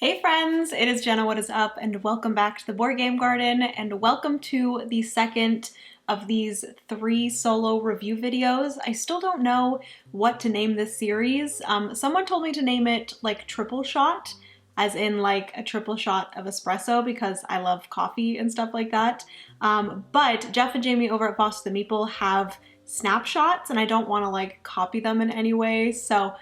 Hey friends, it is Jenna, what is up, and welcome back to the Board Game Garden, and welcome to the second of these 3 solo review videos. I still don't know what to name this series. Someone told me to name it like triple shot, as in like a triple shot of espresso because I love coffee and stuff like that. But Jeff and Jamie over at Foster the Meeple have snapshots and I don't want to like copy them in any way, so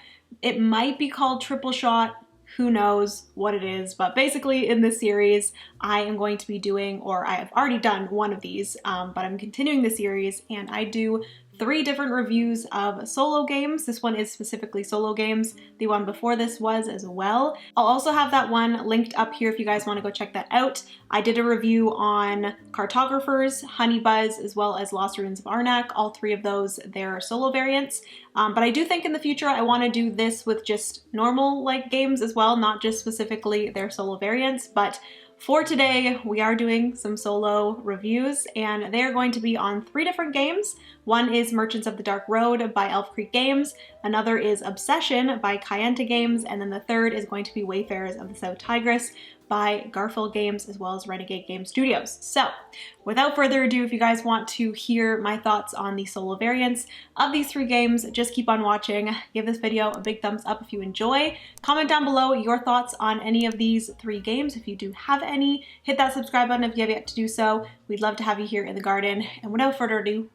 it might be called triple shot. Who knows what it is, but basically in this series I am going to be doing, or I have already done one of these, but I'm continuing the series and I do 3 different reviews of solo games. This one is specifically solo games. The one before this was as well. I'll also have that one linked up here if you guys want to go check that out. I did a review on Cartographers, Honey Buzz, as well as Lost Ruins of Arnak. All 3 of those, they're solo variants. But I do think in the future I want to do this with just normal like games as well, not just specifically their solo variants. But for today, we are doing some solo reviews, and they are going to be on 3 different games. One is Merchants of the Dark Road by Elf Creek Games, another is Obsession by Kayenta Games, and then the third is going to be Wayfarers of the South Tigris by Garfield Games, as well as Renegade Game Studios. So, without further ado, if you guys want to hear my thoughts on the solo variants of these 3 games, just keep on watching. Give this video a big thumbs up if you enjoy. Comment down below your thoughts on any of these 3 games, if you do have any. Hit that subscribe button if you have yet to do so. We'd love to have you here in the garden. And without further ado,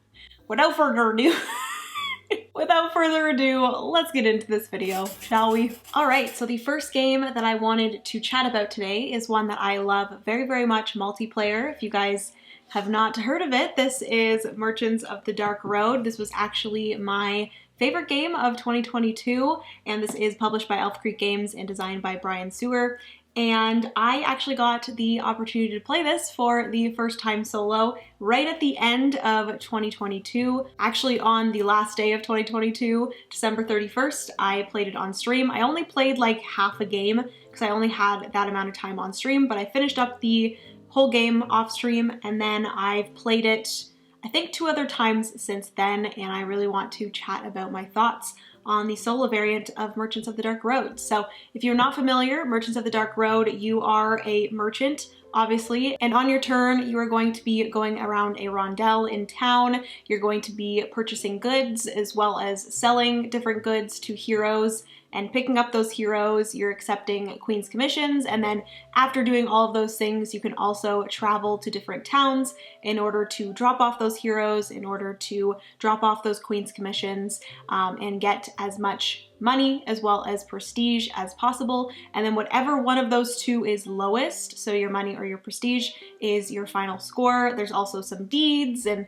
without further ado, let's get into this video, shall we? All right, so the first game that I wanted to chat about today is one that I love very, very much, multiplayer. If you guys have not heard of it, this is Merchants of the Dark Road. This was actually my favorite game of 2022, and this is published by Elf Creek Games and designed by Brian Sewer. And I actually got the opportunity to play this for the first time solo right at the end of 2022. Actually on the last day of 2022, December 31st, I played it on stream. I only played like half a game because I only had that amount of time on stream, but I finished up the whole game off stream, and then I've played it I think 2 other times since then, and I really want to chat about my thoughts on the solo variant of Merchants of the Dark Road. So if you're not familiar, Merchants of the Dark Road, you are a merchant, obviously, and on your turn you are going to be going around a rondel in town. You're going to be purchasing goods as well as selling different goods to heroes and picking up those heroes. You're accepting Queen's commissions, and then after doing all of those things, you can also travel to different towns in order to drop off those heroes, in order to drop off those Queen's commissions, and get as much money as well as prestige as possible. And then whatever one of those 2 is lowest, so your money or your prestige, is your final score. There's also some deeds and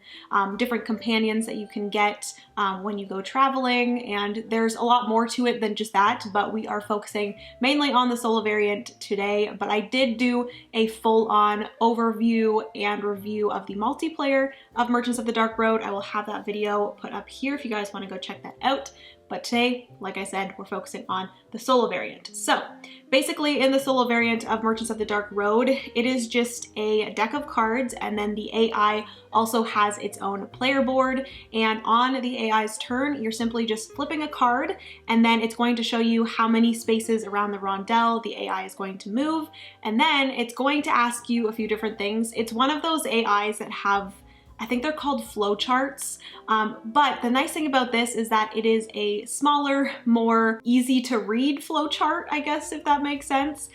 different companions that you can get when you go traveling, and there's a lot more to it than just that, but we are focusing mainly on the solo variant today. But I did do a full-on overview and review of the multiplayer of Merchants of the Dark Road. I will have that video put up here if you guys want to go check that out. But today, like I said, we're focusing on the solo variant. So basically in the solo variant of Merchants of the Dark Road, it is just a deck of cards, and then the AI also has its own player board, and on the AI's turn, you're simply just flipping a card, and then it's going to show you how many spaces around the rondel the AI is going to move, and then it's going to ask you a few different things. It's one of those AIs that have, I think they're called flowcharts, but the nice thing about this is that it is a smaller, more easy to read flowchart, I guess, if that makes sense.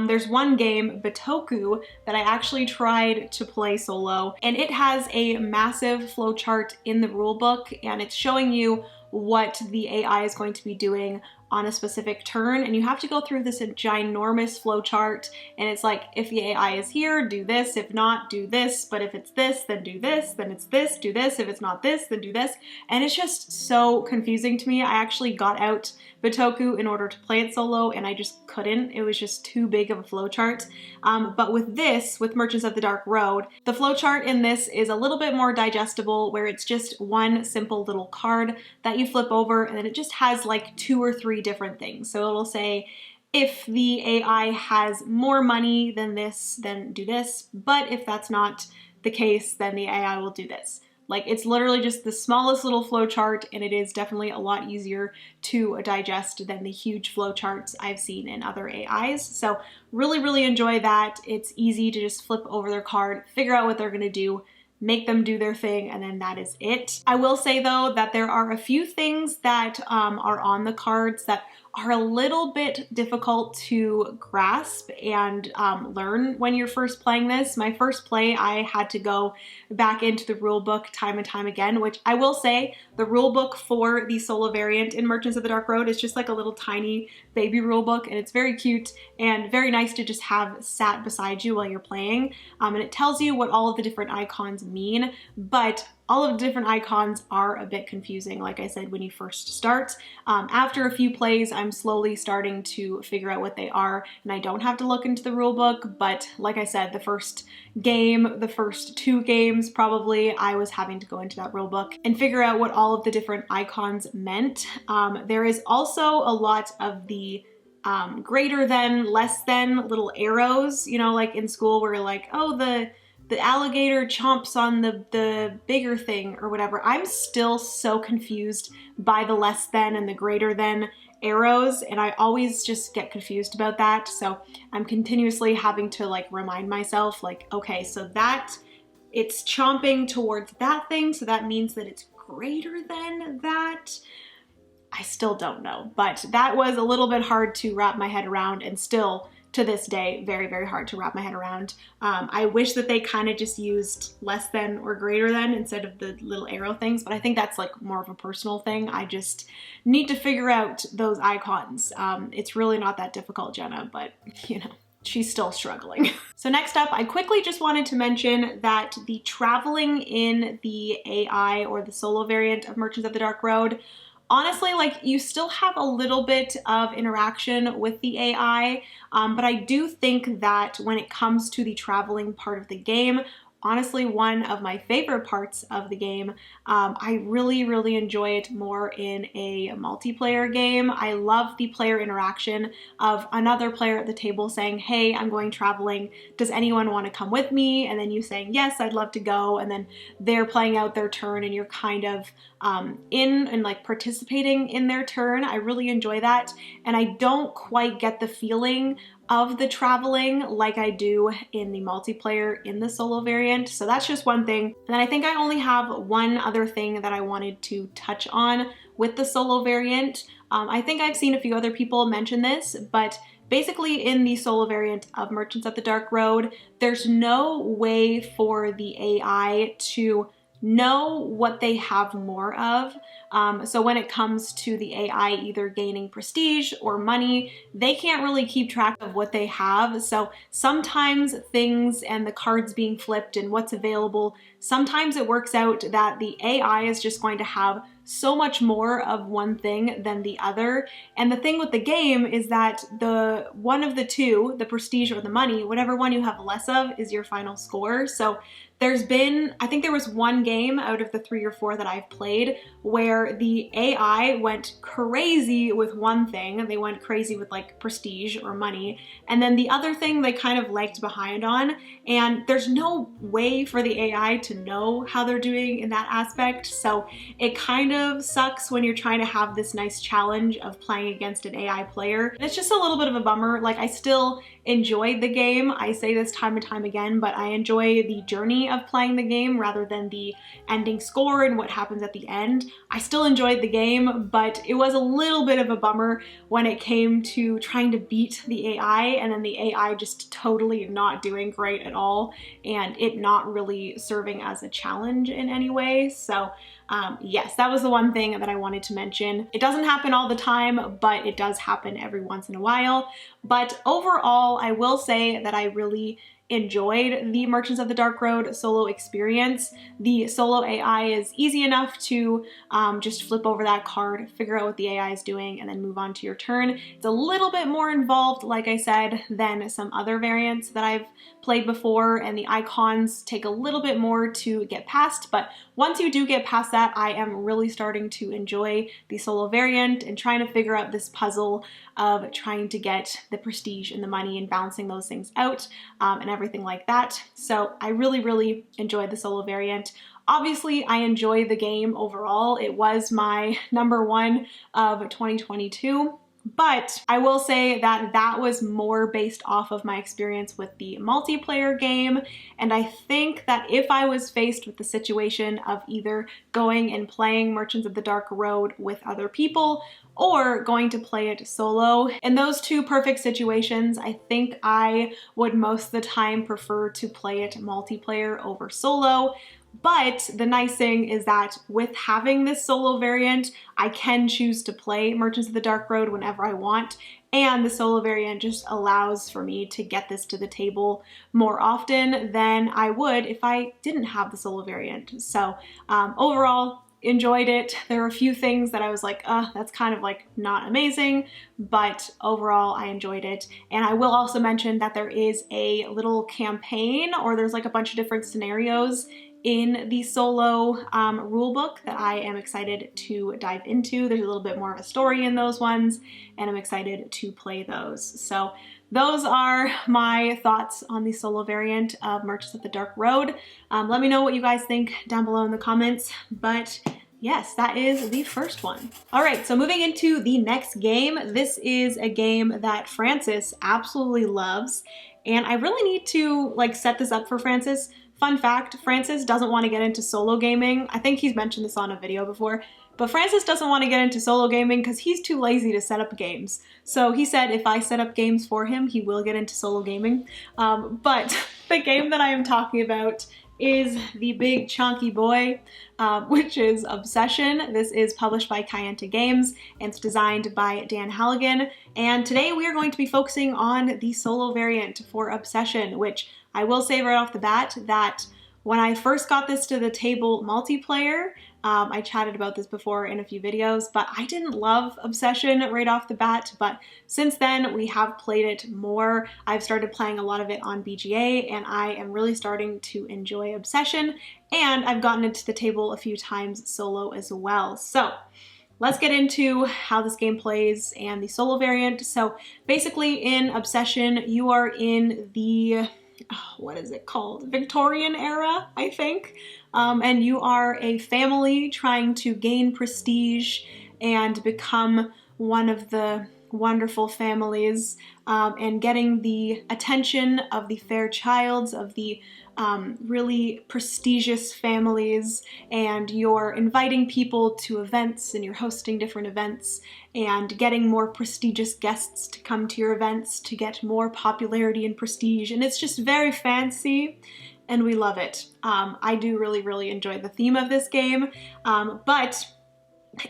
There's one game, Bitoku, that I actually tried to play solo, and it has a massive flowchart in the rulebook, and it's showing you what the AI is going to be doing on a specific turn, and you have to go through this ginormous flowchart, and it's like, if the AI is here, do this, if not, do this, but if it's this, then do this, then it's this, do this, if it's not this, then do this, and it's just so confusing to me. I actually got out Bitoku in order to play it solo, and I just couldn't. It was just too big of a flowchart. But with this, with Merchants of the Dark Road, the flowchart in this is a little bit more digestible, where it's just one simple little card that you flip over, and then it just has like 2 or 3 different things. So it'll say, if the AI has more money than this, then do this, but if that's not the case, then the AI will do this. Like, it's literally just the smallest little flow chart, and it is definitely a lot easier to digest than the huge flow charts I've seen in other AIs. So really, really enjoy that. It's easy to just flip over their card, figure out what they're gonna do, make them do their thing, and then that is it. I will say though that there are a few things that are on the cards that are a little bit difficult to grasp and learn when you're first playing this. My first play, I had to go back into the rule book time and time again, which I will say the rule book for the solo variant in Merchants of the Dark Road is just like a little tiny baby rule book, and it's very cute and very nice to just have sat beside you while you're playing. And it tells you what all of the different icons mean, but all of the different icons are a bit confusing, like I said, when you first start. After a few plays, I'm slowly starting to figure out what they are, and I don't have to look into the rule book, but like I said, the first game, the first 2 games probably, I was having to go into that rule book and figure out what all of the different icons meant. There is also a lot of the greater than, less than little arrows, you know, like in school where you're like, oh, the alligator chomps on the bigger thing or whatever. I'm still so confused by the less than and the greater than arrows, and I always just get confused about that. So I'm continuously having to like remind myself like, okay, so that it's chomping towards that thing, so that means that it's greater than that. I still don't know, but that was a little bit hard to wrap my head around, and still to this day, very, very hard to wrap my head around. I wish that they kind of just used less than or greater than instead of the little arrow things, but I think that's like more of a personal thing. I just need to figure out those icons. It's really not that difficult, Jenna, but you know, she's still struggling. So next up, I quickly just wanted to mention that the traveling in the AI or the solo variant of Merchants of the Dark Road, honestly, like, you still have a little bit of interaction with the AI, but I do think that when it comes to the traveling part of the game, honestly, one of my favorite parts of the game. I really, really enjoy it more in a multiplayer game. I love the player interaction of another player at the table saying, hey, I'm going traveling. Does anyone want to come with me? And then you saying, yes, I'd love to go. And then they're playing out their turn and you're kind of in and like participating in their turn. I really enjoy that. And I don't quite get the feeling of the traveling like I do in the multiplayer in the solo variant. So that's just one thing. And then I think I only have one other thing that I wanted to touch on with the solo variant. I think I've seen a few other people mention this, but basically in the solo variant of Merchants of the Dark Road, there's no way for the AI to know what they have more of. So when it comes to the AI either gaining prestige or money, they can't really keep track of what they have. So sometimes things and the cards being flipped and what's available, sometimes it works out that the AI is just going to have so much more of one thing than the other. And the thing with the game is that the one of the two, the prestige or the money, whatever one you have less of is your final score. So there's been, I think there was one game out of the 3 or 4 that I've played where the AI went crazy with one thing. They went crazy with like prestige or money. And then the other thing they kind of lagged behind on. And there's no way for the AI to know how they're doing in that aspect. So it kind of sucks when you're trying to have this nice challenge of playing against an AI player. And it's just a little bit of a bummer. Like, I still enjoyed the game. I say this time and time again, but I enjoy the journey of playing the game rather than the ending score and what happens at the end. I still enjoyed the game, but it was a little bit of a bummer when it came to trying to beat the AI and then the AI just totally not doing great at all and it not really serving as a challenge in any way. So yes, that was the one thing that I wanted to mention. It doesn't happen all the time, but it does happen every once in a while. But overall, I will say that I really enjoyed the Merchants of the Dark Road solo experience. The solo AI is easy enough to just flip over that card, figure out what the AI is doing, and then move on to your turn. It's a little bit more involved, like I said, than some other variants that I've played before, and the icons take a little bit more to get past, but once you do get past that, I am really starting to enjoy the solo variant and trying to figure out this puzzle of trying to get the prestige and the money and balancing those things out and everything like that. So I really, really enjoyed the solo variant. Obviously, I enjoy the game overall. It was my #1 of 2022. But I will say that that was more based off of my experience with the multiplayer game, and I think that if I was faced with the situation of either going and playing Merchants of the Dark Road with other people or going to play it solo, in those two perfect situations, I think I would most of the time prefer to play it multiplayer over solo. But the nice thing is that with having this solo variant, I can choose to play Merchants of the Dark Road whenever I want, and the solo variant just allows for me to get this to the table more often than I would if I didn't have the solo variant. So overall, enjoyed it. There were a few things that I was like, that's kind of like not amazing, but overall I enjoyed it. And I will also mention that there is a little campaign, or there's like a bunch of different scenarios in the solo rulebook that I am excited to dive into. There's a little bit more of a story in those ones, and I'm excited to play those. So those are my thoughts on the solo variant of Merchants of the Dark Road. Let me know what you guys think down below in the comments, but yes, that is the first one. All right, so moving into the next game. This is a game that Francis absolutely loves, and I really need to like set this up for Francis. Fun fact, Francis doesn't want to get into solo gaming. I think he's mentioned this on a video before, but Francis doesn't want to get into solo gaming because he's too lazy to set up games. So he said if I set up games for him, he will get into solo gaming. But the game that I am talking about is the big chunky boy, which is Obsession. This is published by Canon Games and it's designed by Dan Halligan. And today we are going to be focusing on the solo variant for Obsession, which I will say right off the bat that when I first got this to the table multiplayer, I chatted about this before in a few videos, but I didn't love Obsession right off the bat. But since then, we have played it more. I've started playing a lot of it on BGA, and I am really starting to enjoy Obsession, and I've gotten it to the table a few times solo as well. So let's get into how this game plays and the solo variant. So basically in Obsession, you are in the what is it called? Victorian era, I think. And you are a family trying to gain prestige and become one of the wonderful families and getting the attention of the Fairchilds, of the really prestigious families, and you're inviting people to events and you're hosting different events and getting more prestigious guests to come to your events to get more popularity and prestige, and it's just very fancy and we love it. I do really enjoy the theme of this game, but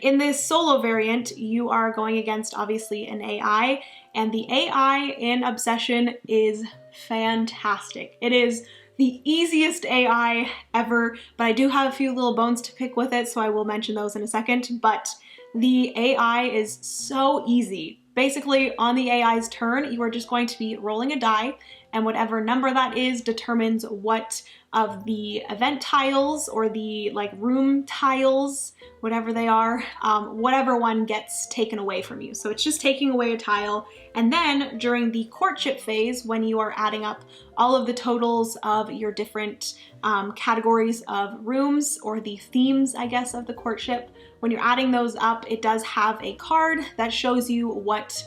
in this solo variant, you are going against obviously an AI, and the AI in Obsession is fantastic. It is the easiest AI ever, but I do have a few little bones to pick with it, so I will mention those in a second. But the AI is so easy. Basically, on the AI's turn, you are just going to be rolling a die, and whatever number that is determines what of the event tiles or the like room tiles, whatever they are, whatever one gets taken away from you. So it's just taking away a tile. And then during the courtship phase, when you are adding up all of the totals of your different categories of rooms, or the themes, I guess, of the courtship, when you're adding those up, it does have a card that shows you what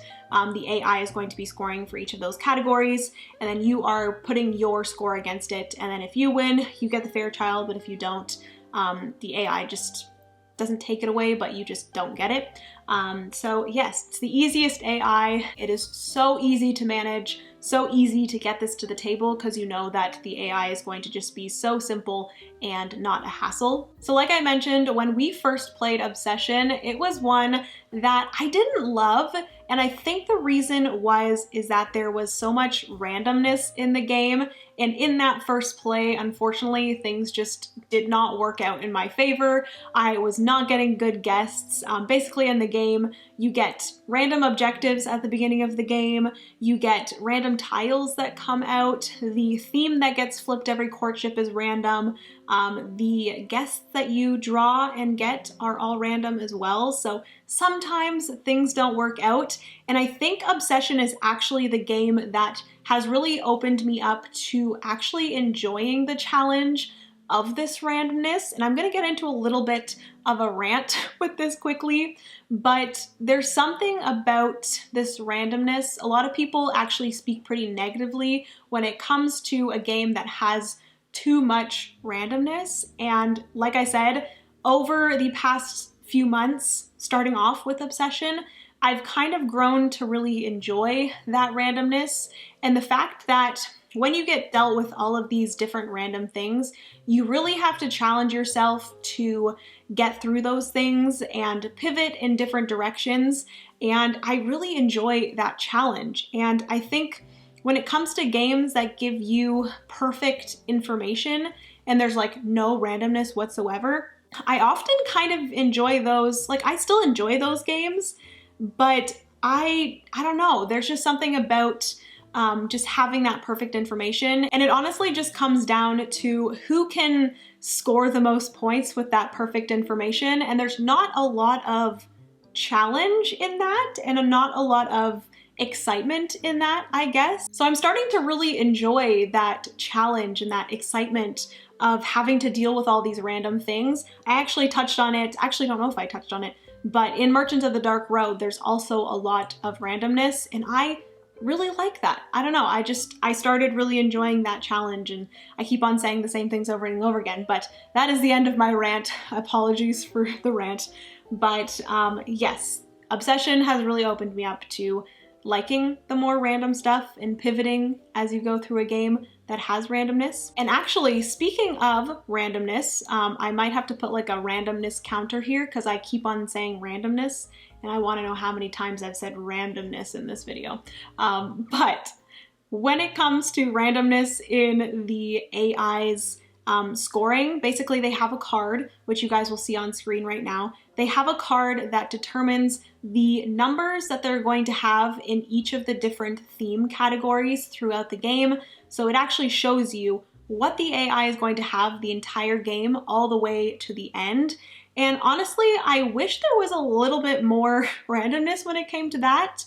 the AI is going to be scoring for each of those categories, and then you are putting your score against it, and then if you win, you get the Fairchild, but if you don't, the AI just doesn't take it away, but you just don't get it. So yes, it's the easiest AI. It is so easy to manage, so easy to get this to the table because you know that the AI is going to just be so simple and not a hassle. So like I mentioned, when we first played Obsession, it was one that I didn't love, and I think the reason is that there was so much randomness in the game, and in that first play, unfortunately, things just did not work out in my favor. I was not getting good guests. Basically in the game, you get random objectives at the beginning of the game, you get random tiles that come out, the theme that gets flipped every courtship is random, the guests that you draw and get are all random as well, so sometimes things don't work out, and I think Obsession is actually the game that has really opened me up to actually enjoying the challenge of this randomness. And I'm gonna get into a little bit of a rant with this quickly, but there's something about this randomness. A lot of people actually speak pretty negatively when it comes to a game that has too much randomness. And like I said, over the past few months, starting off with Obsession, I've kind of grown to really enjoy that randomness, and the fact that when you get dealt with all of these different random things, you really have to challenge yourself to get through those things and pivot in different directions, and I really enjoy that challenge. And I think when it comes to games that give you perfect information and there's like no randomness whatsoever, I often kind of enjoy those. Like, I still enjoy those games, but I don't know, there's just something about just having that perfect information. And it honestly just comes down to who can score the most points with that perfect information. And there's not a lot of challenge in that, and not a lot of excitement in that, I guess. So I'm starting to really enjoy that challenge and that excitement of having to deal with all these random things. I actually touched on it, actually don't know if I touched on it, but in Merchants of the Dark Road, there's also a lot of randomness, and I really like that. I don't know, I started really enjoying that challenge, and I keep on saying the same things over and over again, but that is the end of my rant. Apologies for the rant. But yes, Obsession has really opened me up to liking the more random stuff and pivoting as you go through a game that has randomness. And actually, speaking of randomness, I might have to put like a randomness counter here because I keep on saying randomness, and I want to know how many times I've said randomness in this video. But when it comes to randomness in the AI's scoring, basically they have a card, which you guys will see on screen right now. They have a card that determines the numbers that they're going to have in each of the different theme categories throughout the game. So it actually shows you what the AI is going to have the entire game all the way to the end. And honestly, I wish there was a little bit more randomness when it came to that,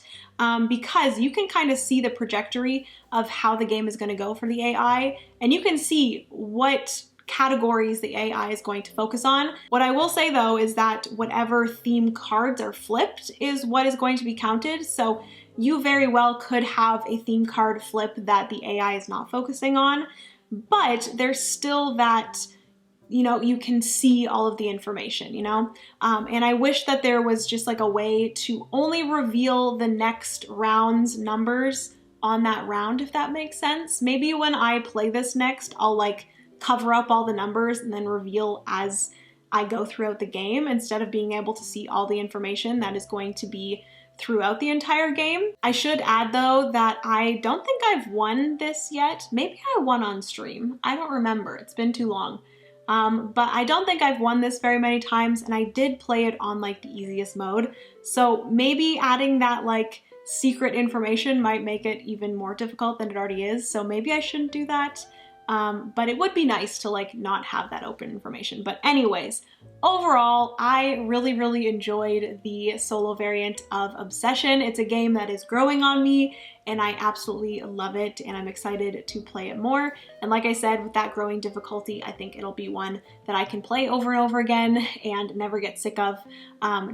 because you can kind of see the trajectory of how the game is going to go for the AI, and you can see what categories the AI is going to focus on. What I will say though is that whatever theme cards are flipped is what is going to be counted. So you very well could have a theme card flip that the AI is not focusing on, but there's still that, you know, you can see all of the information, you know? And I wish that there was just like a way to only reveal the next round's numbers on that round, if that makes sense. Maybe when I play this next, I'll like cover up all the numbers and then reveal as I go throughout the game, instead of being able to see all the information that is going to be throughout the entire game. I should add though that I don't think I've won this yet. Maybe I won on stream. I don't remember. It's been too long. But I don't think I've won this very many times, and I did play it on like the easiest mode. So maybe adding that like secret information might make it even more difficult than it already is. So maybe I shouldn't do that. But it would be nice to like not have that open information. But anyways, overall, I really enjoyed the solo variant of Obsession. It's a game that is growing on me, and I absolutely love it, and I'm excited to play it more. And like I said, with that growing difficulty, I think it'll be one that I can play over and over again and never get sick of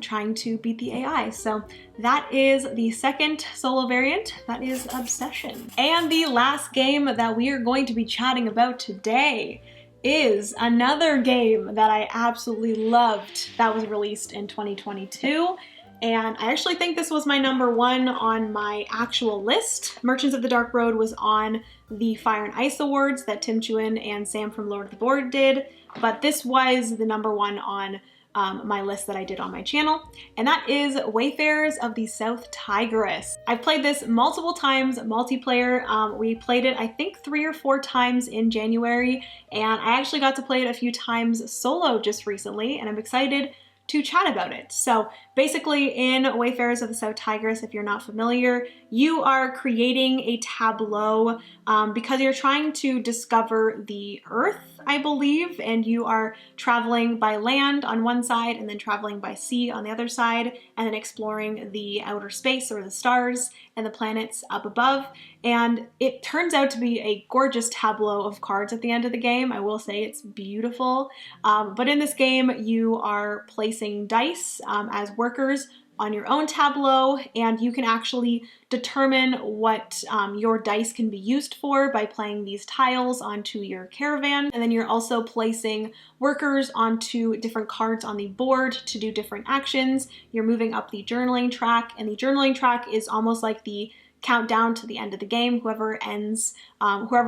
trying to beat the AI. So that is the second solo variant, that is Obsession. And the last game that we are going to be chatting about today is another game that I absolutely loved that was released in 2022. And I actually think this was my #1 on my actual list. Merchants of the Dark Road was on the Fire and Ice Awards that Tim Chewin and Sam from Lord of the Board did, but this was the #1 on my list that I did on my channel, and that is Wayfarers of the South Tigris. I've played this multiple times multiplayer. We played it I think 3 or 4 times in January, and I actually got to play it a few times solo just recently, and I'm excited to chat about it. So basically in Wayfarers of the South Tigris, if you're not familiar, you are creating a tableau because you're trying to discover the Earth, I believe, and you are traveling by land on one side and then traveling by sea on the other side, and then exploring the outer space or the stars and the planets up above. And it turns out to be a gorgeous tableau of cards at the end of the game. I will say it's beautiful. But in this game, you are placing dice as workers on your own tableau, and you can actually determine what your dice can be used for by playing these tiles onto your caravan. And then you're also placing workers onto different cards on the board to do different actions. You're moving up the journaling track, and the journaling track is almost like the countdown to the end of the game. Whoever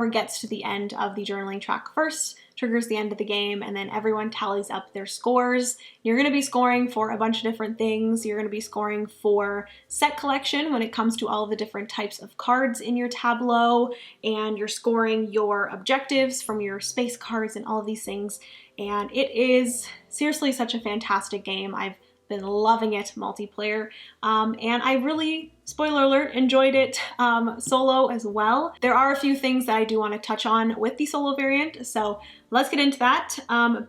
gets to the end of the journaling track first triggers the end of the game, and then everyone tallies up their scores. You're going to be scoring for a bunch of different things. You're going to be scoring for set collection when it comes to all of the different types of cards in your tableau, and you're scoring your objectives from your space cards and all of these things. And it is seriously such a fantastic game. I've been loving it multiplayer, and I really, spoiler alert, enjoyed it solo as well. There are a few things that I do want to touch on with the solo variant, so let's get into that.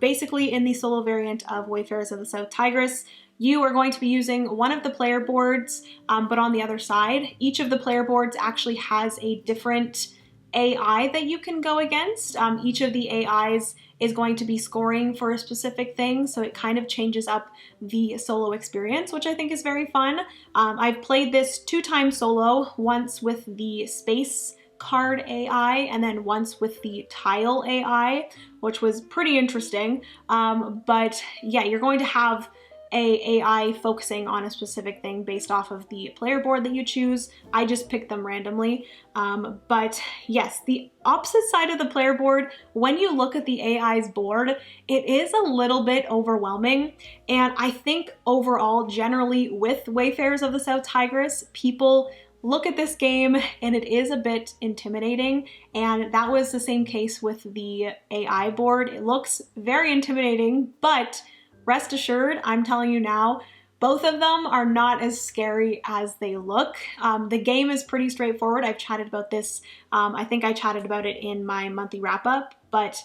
Basically, in the solo variant of Wayfarers of the South Tigris, you are going to be using one of the player boards, but on the other side, each of the player boards actually has a different AI that you can go against. Each of the AIs is going to be scoring for a specific thing, so it kind of changes up the solo experience, which I think is very fun. I've played this 2 times solo, once with the space card AI and then once with the tile AI, which was pretty interesting. But yeah, you're going to have a AI focusing on a specific thing based off of the player board that you choose. I just picked them randomly. But yes, the opposite side of the player board, when you look at the AI's board, it is a little bit overwhelming. And I think overall, generally with Wayfarers of the South Tigris, people look at this game and it is a bit intimidating, and that was the same case with the AI board. It looks very intimidating, but rest assured, I'm telling you now, both of them are not as scary as they look. The game is pretty straightforward. I've chatted about this. I think I chatted about it in my monthly wrap-up, but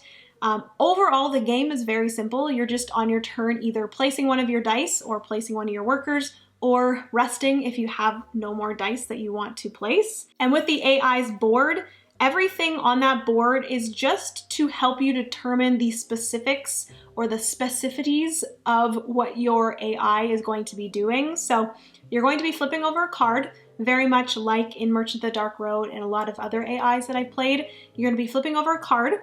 overall, the game is very simple. You're just on your turn either placing one of your dice or placing one of your workers, or resting if you have no more dice that you want to place. And with the AI's board, everything on that board is just to help you determine the specifics or the specificities of what your AI is going to be doing. So you're going to be flipping over a card, very much like in Merchant of the Dark Road and a lot of other AIs that I've played. You're going to be flipping over a card.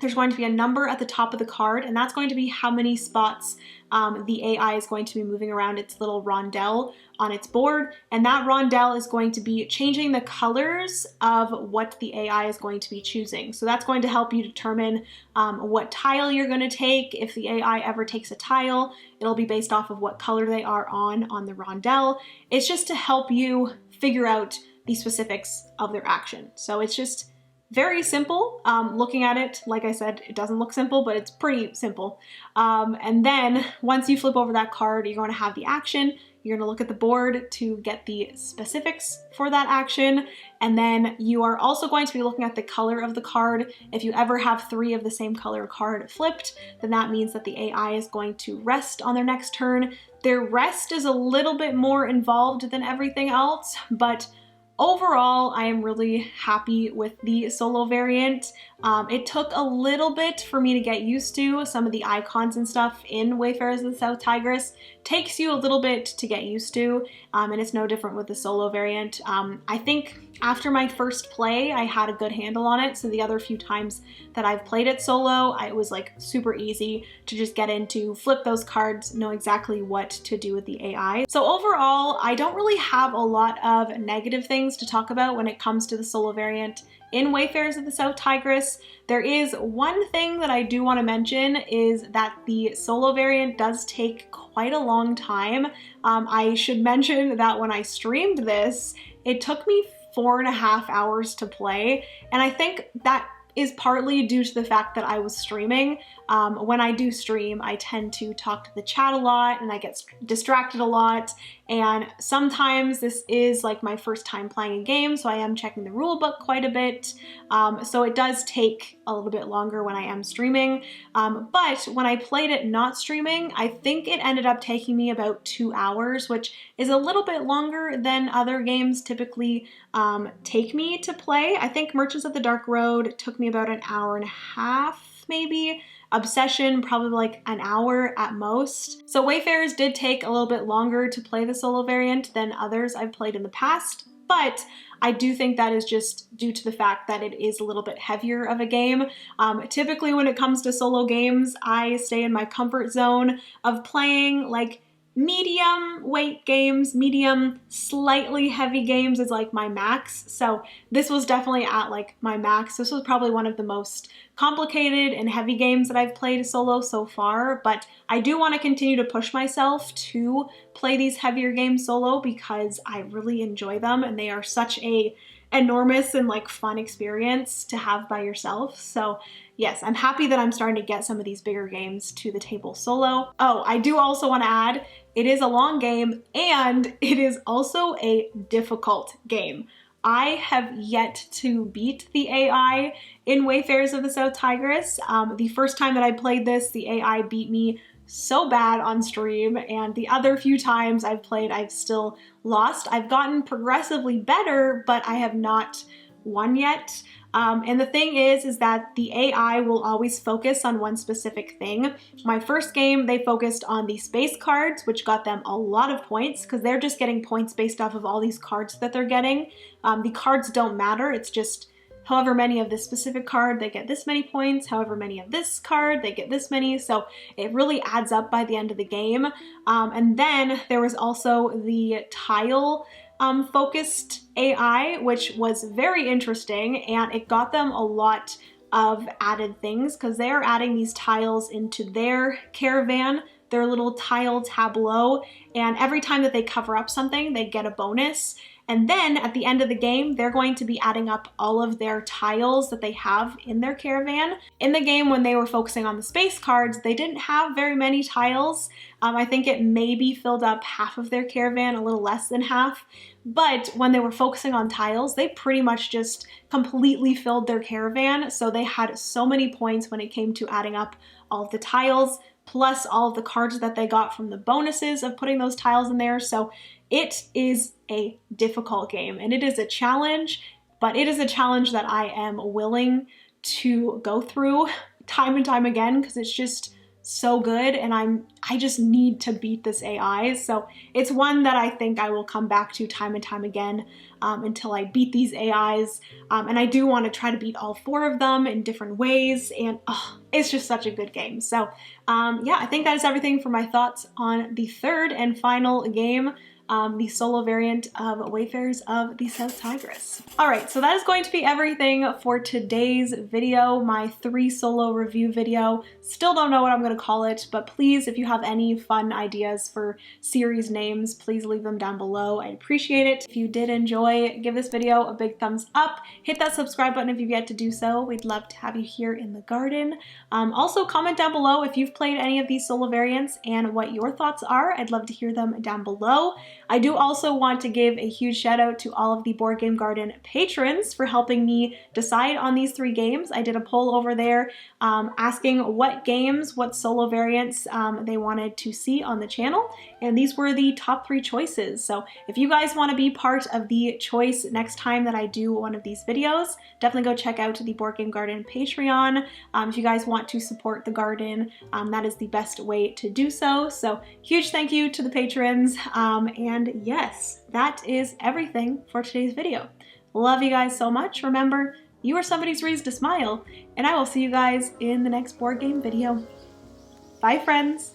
There's going to be a number at the top of the card, and that's going to be how many spots the AI is going to be moving around its little rondelle on its board, and that rondelle is going to be changing the colors of what the AI is going to be choosing. So that's going to help you determine what tile you're going to take. If the AI ever takes a tile, it'll be based off of what color they are on the rondelle. It's just to help you figure out the specifics of their action. So it's just very simple. Looking at it, like I said, it doesn't look simple, but it's pretty simple. And then once you flip over that card, you're going to have the action. You're going to look at the board to get the specifics for that action. And then you are also going to be looking at the color of the card. If you ever have 3 of the same color card flipped, then that means that the AI is going to rest on their next turn. Their rest is a little bit more involved than everything else, but overall, I am really happy with the solo variant. It took a little bit for me to get used to some of the icons and stuff in Wayfarers of the South Tigris. Takes you a little bit to get used to, and it's no different with the solo variant. I think after my first play, I had a good handle on it, so the other few times that I've played it solo, it was like super easy to just get into, flip those cards, know exactly what to do with the AI. So overall, I don't really have a lot of negative things to talk about when it comes to the solo variant in Wayfarers of the South Tigris. There is one thing that I do want to mention, is that the solo variant does take quite a long time. I should mention that when I streamed this, it took me 4.5 hours to play, and I think that is partly due to the fact that I was streaming. When I do stream, I tend to talk to the chat a lot and I get distracted a lot. And sometimes this is like my first time playing a game, so I am checking the rule book quite a bit. So it does take a little bit longer when I am streaming. But when I played it not streaming, I think it ended up taking me about 2 hours, which is a little bit longer than other games typically take me to play. I think Merchants of the Dark Road took me about an hour and a half, maybe. Obsession, probably like an hour at most. So Wayfarers did take a little bit longer to play the solo variant than others I've played in the past, but I do think that is just due to the fact that it is a little bit heavier of a game. Typically when it comes to solo games, I stay in my comfort zone of playing like medium weight games, medium slightly heavy games is like my max. So this was definitely at like my max. This was probably one of the most complicated and heavy games that I've played solo so far, but I do want to continue to push myself to play these heavier games solo because I really enjoy them and they are such a enormous and like fun experience to have by yourself. So yes, I'm happy that I'm starting to get some of these bigger games to the table solo. Oh, I do also want to add, it is a long game and it is also a difficult game. I have yet to beat the AI in Wayfarers of the South Tigris. The first time that I played this, the AI beat me so bad on stream, and the other few times I've played, I've still lost. I've gotten progressively better, but I have not won yet. And the thing is that the AI will always focus on one specific thing. My first game, they focused on the space cards, which got them a lot of points because they're just getting points based off of all these cards that they're getting. The cards don't matter. It's just however many of this specific card, they get this many points. However many of this card, they get this many. So it really adds up by the end of the game. And then there was also the tile focused AI, which was very interesting, and it got them a lot of added things because they are adding these tiles into their caravan, their little tile tableau, and every time that they cover up something, they get a bonus. And then at the end of the game, they're going to be adding up all of their tiles that they have in their caravan. In the game, when they were focusing on the space cards, they didn't have very many tiles. I think it maybe filled up half of their caravan, a little less than half. But when they were focusing on tiles, they pretty much just completely filled their caravan. So they had so many points when it came to adding up all of the tiles, plus all of the cards that they got from the bonuses of putting those tiles in there. So it is a difficult game and it is a challenge, but it is a challenge that I am willing to go through time and time again because it's just so good and I just need to beat this AI. So it's one that I think I will come back to time and time again until I beat these AIs. And I do want to try to beat all 4 of them in different ways. And it's just such a good game. So yeah, I think that is everything for my thoughts on the third and final game, the solo variant of Wayfarers of the South Tigris. All right, so that is going to be everything for today's video, my 3 solo review video. Still don't know what I'm gonna call it, but please, if you have any fun ideas for series names, please leave them down below. I'd appreciate it. If you did enjoy, give this video a big thumbs up. Hit that subscribe button if you've yet to do so. We'd love to have you here in the garden. Also, comment down below if you've played any of these solo variants and what your thoughts are. I'd love to hear them down below. I do also want to give a huge shout out to all of the Board Game Garden patrons for helping me decide on these 3 games. I did a poll over there asking what games, what solo variants they wanted to see on the channel, and these were the top 3 choices. So if you guys want to be part of the choice next time that I do one of these videos, definitely go check out the Board Game Garden Patreon. If you guys want to support the garden, that is the best way to do so. So huge thank you to the patrons, and yes, that is everything for today's video. Love you guys so much. Remember, you are somebody's reason to smile, and I will see you guys in the next board game video. Bye, friends.